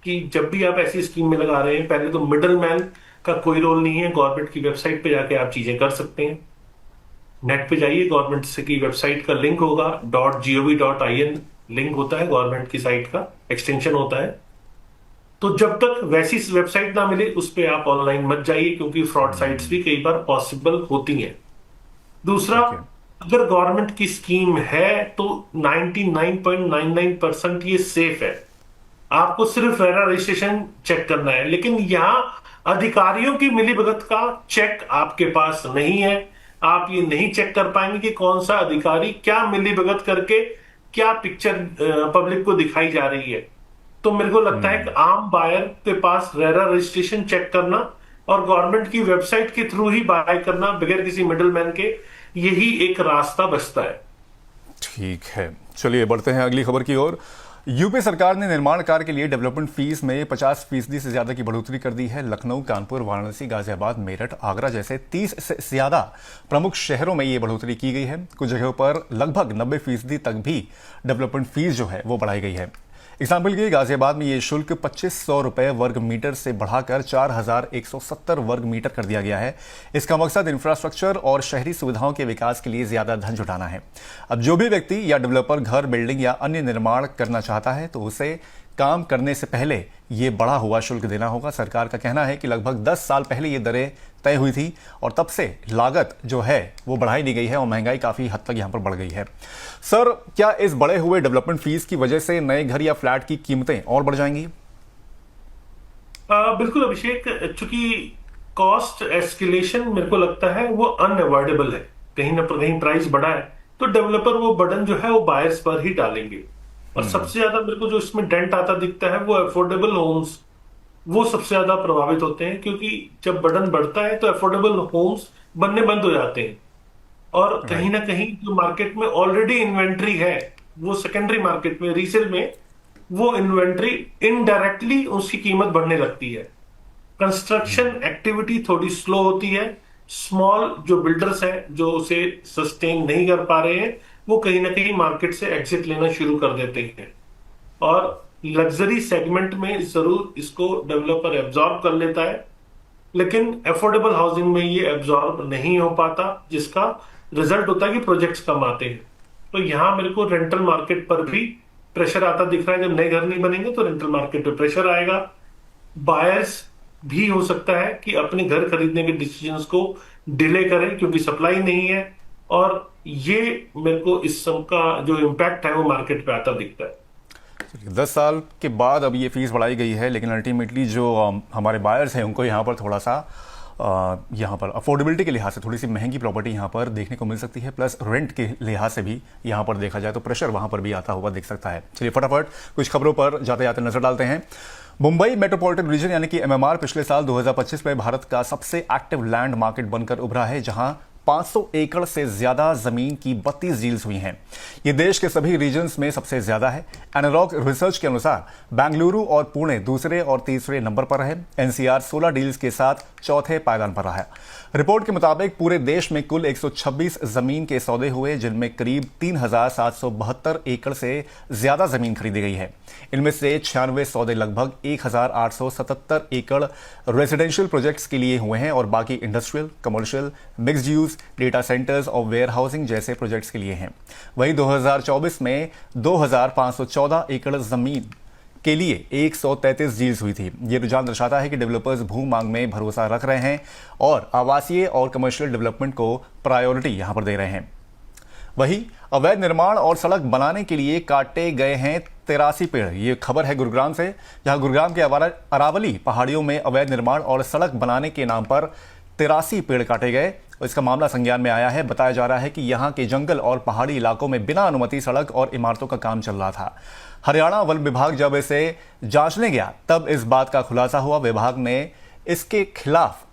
कि जब भी आप ऐसी स्कीम में लगा रहे हैं, पहले तो मिडल मैन का कोई रोल नहीं है। गवर्नमेंट की वेबसाइट पे जाके आप चीजें कर सकते हैं। नेट पे जाइए, गवर्नमेंट से की वेबसाइट का लिंक होगा, .gov.in लिंक होता है, गवर्नमेंट की साइट का एक्सटेंशन होता है। तो जब तक वैसी वेबसाइट ना मिले उस पर आप ऑनलाइन मत जाइए, क्योंकि फ्रॉड साइट्स भी कई बार पॉसिबल होती हैं। दूसरा, अगर गवर्नमेंट की स्कीम है तो 99.99% ये सेफ है। आपको सिर्फ रेरा रजिस्ट्रेशन चेक करना है, लेकिन यहां अधिकारियों की मिलीभगत का चेक आपके पास नहीं है। आप ये नहीं चेक कर पाएंगे कि कौन सा अधिकारी क्या मिलीभगत करके क्या पिक्चर पब्लिक को दिखाई जा रही है। तो मेरे को लगता है कि आम बायर के पास रेरा रजिस्ट्रेशन चेक करना और गवर्नमेंट की वेबसाइट के थ्रू ही बाय करना बगैर किसी मिडलमैन के, यही एक रास्ता बचता है। ठीक है, चलिए बढ़ते हैं अगली खबर की ओर। यूपी सरकार ने निर्माण कार्य के लिए डेवलपमेंट फीस में 50% से ज्यादा की बढ़ोतरी कर दी है। लखनऊ, कानपुर, वाराणसी, गाजियाबाद, मेरठ, आगरा जैसे 30 से ज्यादा प्रमुख शहरों में ये बढ़ोतरी की गई है। कुछ जगहों पर लगभग 90% तक भी डेवलपमेंट फीस जो है वो बढ़ाई गई है। एग्जाम्पल के लिए गाजियाबाद में ये शुल्क 2500 रुपए वर्ग मीटर से बढ़ाकर 4170 वर्ग मीटर कर दिया गया है। इसका मकसद इंफ्रास्ट्रक्चर और शहरी सुविधाओं के विकास के लिए ज्यादा धन जुटाना है। अब जो भी व्यक्ति या डेवलपर घर, बिल्डिंग या अन्य निर्माण करना चाहता है तो उसे काम करने से पहले ये बढ़ा हुआ शुल्क देना होगा। सरकार का कहना है कि लगभग 10 साल पहले ये दरें तय हुई थी और तब से लागत जो है वो बढ़ाई नहीं गई है और महंगाई काफी हद तक यहाँ पर बढ़ गई है। सर, क्या इस बढ़े हुए डेवलपमेंट फीस की वजह से नए घर या फ्लैट की कीमतें और बढ़ जाएंगी? बिल्कुल अभिषेक, चूंकि कॉस्ट एस्केलेशन मेरे को लगता है वो अनअवॉइडेबल है। कहीं ना कहीं प्राइस बढ़ा है तो डेवलपर वो बर्डन जो है वो बायर्स पर ही डालेंगे। और सबसे ज्यादा मेरे को जो इसमें डेंट आता दिखता है वो अफोर्डेबल होम्स, वो सबसे ज्यादा प्रभावित होते हैं, क्योंकि जब बर्डन बढ़ता है तो अफोर्डेबल होम्स बनने बंद हो जाते हैं। और कहीं राइट। ना कहीं जो मार्केट में ऑलरेडी इन्वेंट्री है, वो सेकेंडरी मार्केट में, रीसेल में, वो इन्वेंट्री इनडायरेक्टली उसकी कीमत बढ़ने लगती है। कंस्ट्रक्शन एक्टिविटी थोड़ी स्लो होती है। स्मॉल जो बिल्डर्स हैं जो उसे सस्टेन नहीं कर पा रहे हैं, वो कहीं ना कहीं मार्केट से एग्जिट लेना शुरू कर देते हैं। और लग्जरी सेगमेंट में जरूर इसको डेवलपर एब्जॉर्ब कर लेता है, लेकिन अफोर्डेबल हाउसिंग में ये एब्जॉर्ब नहीं हो पाता, जिसका रिजल्ट होता है कि प्रोजेक्ट्स कम आते हैं। तो यहां मेरे को रेंटल मार्केट पर भी प्रेशर आता दिख रहा है। जब नए घर नहीं बनेंगे तो रेंटल मार्केट पे प्रेशर आएगा। बायर्स भी हो सकता है कि अपने घर खरीदने के डिसीजंस को डिले करें क्योंकि सप्लाई नहीं है। और ये मेरे को इस सब का जो इम्पैक्ट है वो मार्केट पे आता दिखता है। 10 साल के बाद अब ये फीस बढ़ाई गई है, लेकिन अल्टीमेटली जो हमारे बायर्स हैं उनको यहाँ पर थोड़ा सा यहाँ पर अफोर्डेबिलिटी के लिहाज से थोड़ी सी महंगी प्रॉपर्टी यहाँ पर देखने को मिल सकती है, प्लस रेंट के लिहाज से भी यहाँ पर देखा जाए तो प्रेशर वहाँ पर भी आता हुआ दिख सकता है। चलिए फटाफट कुछ खबरों पर जाते जाते नजर डालते हैं। मुंबई मेट्रोपॉलिटन रीजन यानी कि एमएमआर पिछले साल 2025 में भारत का सबसे एक्टिव लैंड मार्केट बनकर उभरा है, जहां 500 एकड़ से ज्यादा जमीन की 32 डील्स हुई हैं। ये देश के सभी रीजन्स में सबसे ज्यादा है। एनालॉग रिसर्च के अनुसार बेंगलुरु और पुणे दूसरे और तीसरे नंबर पर है। एनसीआर 16 डील्स के साथ चौथे पायदान पर रहा है। रिपोर्ट के मुताबिक पूरे देश में कुल 126 जमीन के सौदे हुए, जिनमें करीब 3,772 एकड़ से ज्यादा जमीन खरीदी गई है। इनमें से 96 सौदे लगभग 1,877 एकड़ रेजिडेंशियल प्रोजेक्ट्स के लिए हुए हैं और बाकी industrial, commercial, mixed use, data centres और वेयर हाउसिंग जैसे प्रोजेक्ट्स के लिए हैं। वहीं 2024 में 2,514 एकड़ जमीन के लिए 133 डील्स हुई थी। ये रुझान दर्शाता है कि डेवलपर्स भू मांग में भरोसा रख रहे हैं और आवासीय और कमर्शियल डेवलपमेंट को प्रायोरिटी यहां पर दे रहे हैं। वहीं अवैध निर्माण और सड़क बनाने के लिए काटे गए हैं 83 पेड़। ये खबर है गुरुग्राम से, जहां गुरुग्राम के अरावली पहाड़ियों में अवैध निर्माण और सड़क बनाने के नाम पर 83 पेड़ काटे गए। इसका मामला संज्ञान में आया है। बताया जा रहा है कि यहां के जंगल और पहाड़ी इलाकों में बिना अनुमति सड़क और इमारतों का काम चल रहा था। हरियाणा वन विभाग जब इसे जांचने गया तब इस बात का खुलासा हुआ। विभाग ने इसके खिलाफ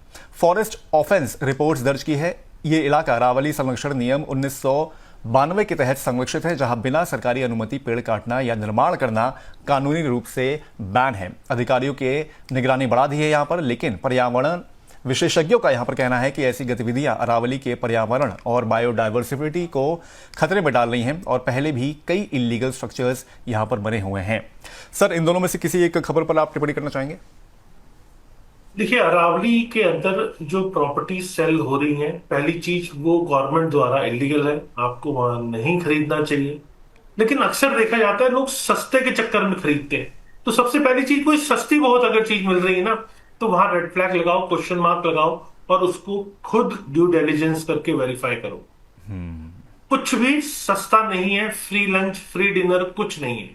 फॉरेस्ट ऑफेंस रिपोर्ट्स दर्ज की है। ये इलाका अरावली संरक्षण नियम 1992 के तहत संरक्षित है, जहां बिना सरकारी अनुमति पेड़ काटना या निर्माण करना कानूनी रूप से बैन है। अधिकारियों के निगरानी बढ़ा दी है यहां पर, लेकिन पर्यावरण विशेषज्ञों का यहां पर कहना है कि ऐसी गतिविधियां अरावली के पर्यावरण और बायोडायवर्सिटी को खतरे में डाल रही हैं और पहले भी कई इलीगल स्ट्रक्चर्स यहां पर बने हुए हैं। सर, इन दोनों में से किसी एक खबर पर आप टिप्पणी करना चाहेंगे? देखिए, अरावली के अंदर जो प्रॉपर्टी सेल हो रही हैं, पहली चीज वो गवर्नमेंट द्वारा इलीगल है, आपको वहां नहीं खरीदना चाहिए। लेकिन अक्सर देखा जाता है लोग सस्ते के चक्कर में खरीदते हैं। तो सबसे पहली चीज, कोई सस्ती बहुत अगर चीज मिल रही है ना, तो वहां रेड फ्लैग लगाओ, क्वेश्चन मार्क लगाओ और उसको खुद ड्यू डिलिजेंस करके वेरीफाई करो। कुछ भी सस्ता नहीं है, फ्री लंच, फ्री डिनर कुछ नहीं है।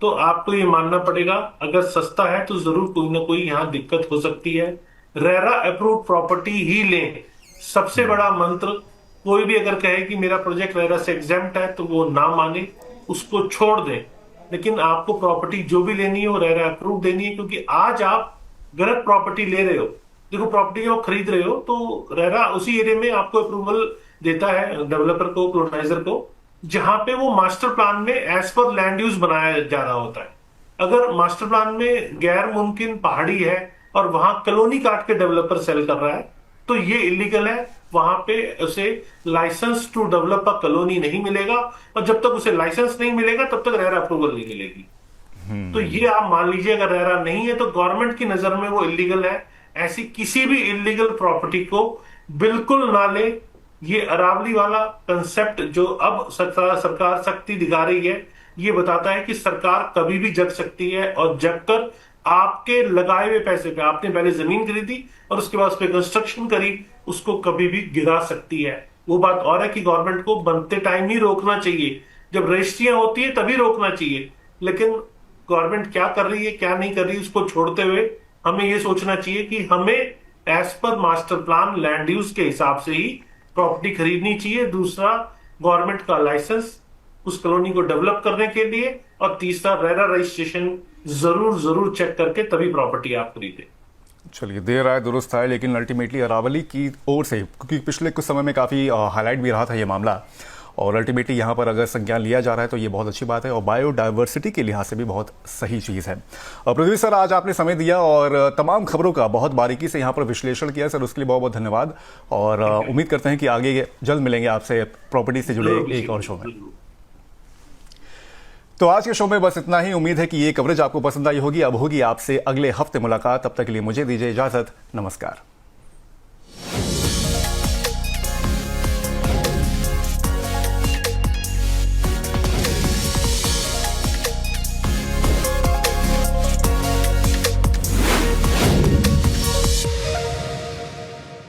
तो आपको ये मानना पड़ेगा, अगर सस्ता है तो जरूर कोई ना कोई यहां दिक्कत हो सकती है। रेरा अप्रूव्ड प्रॉपर्टी ही लें, सबसे बड़ा मंत्र। कोई भी अगर कहे कि मेरा प्रोजेक्ट रेरा से एग्जेम्प्ट है तो वो ना माने, उसको छोड़ दें। लेकिन आपको प्रॉपर्टी जो भी लेनी है वो रेरा अप्रूव देनी है, क्योंकि आज आप गलत प्रॉपर्टी ले रहे हो। देखो, प्रॉपर्टी जब खरीद रहे हो तो रेरा उसी एरिया में आपको अप्रूवल देता है, डेवलपर को, कोलोनाइजर को, जहां पे वो मास्टर प्लान में एज पर लैंड यूज बनाया जा रहा होता है। अगर मास्टर प्लान में गैर मुमकिन पहाड़ी है और वहां कॉलोनी काट के डेवलपर सेल कर रहा है तो ये इलीगल है। वहां पे उसे license to develop a colony नहीं मिलेगा, और जब तक उसे लाइसेंस नहीं मिलेगा तब तक रेरा अप्रूवल नहीं मिलेगी। तो ये आप मान लीजिए, अगर रेरा नहीं है तो गवर्नमेंट की नजर में वो इलीगल है। ऐसी किसी भी इलीगल प्रॉपर्टी को बिल्कुल ना ले। ये अरावली वाला कंसेप्ट जो अब सरकार सख्ती दिखा रही है, ये बताता है कि सरकार कभी भी जग सकती है, और जगकर आपके लगाए हुए पैसे पे, आपने पहले जमीन खरीदी और उसके बाद उस पर कंस्ट्रक्शन करी, उसको कभी भी गिरा सकती है। वो बात और है कि गवर्नमेंट को बनते टाइम ही रोकना चाहिए, जब रजिस्ट्रियां होती है तभी रोकना चाहिए। लेकिन गवर्नमेंट क्या कर रही है क्या नहीं कर रही है उसको छोड़ते हुए हमें यह सोचना चाहिए कि हमें as per master plan land use के हिसाब से ही प्रॉपर्टी खरीदनी चाहिए। दूसरा, गवर्नमेंट का लाइसेंस उस कॉलोनी को डेवलप करने के लिए, और तीसरा रेरा रजिस्ट्रेशन जरूर जरूर चेक करके तभी प्रॉपर्टी आप खरीदें। चलिए, देर आए दुरुस्त आए, लेकिन अल्टीमेटली अरावली की ओर से, क्योंकि पिछले कुछ समय में काफ़ी हाईलाइट भी रहा था ये मामला, और अल्टीमेटली यहाँ पर अगर संज्ञान लिया जा रहा है तो ये बहुत अच्छी बात है और बायोडाइवर्सिटी के लिहाज से भी बहुत सही चीज़ है। और पृथ्वी सर, आज आपने समय दिया और तमाम खबरों का बहुत बारीकी से यहाँ पर विश्लेषण किया सर, उसके लिए बहुत बहुत धन्यवाद। और उम्मीद करते हैं कि आगे जल्द मिलेंगे आपसे प्रॉपर्टी से जुड़े एक और शो में। तो आज के शो में बस इतना ही। उम्मीद है कि ये कवरेज आपको पसंद आई होगी। अब होगी आपसे अगले हफ्ते मुलाकात, तब तक के लिए मुझे दीजिए इजाजत। नमस्कार।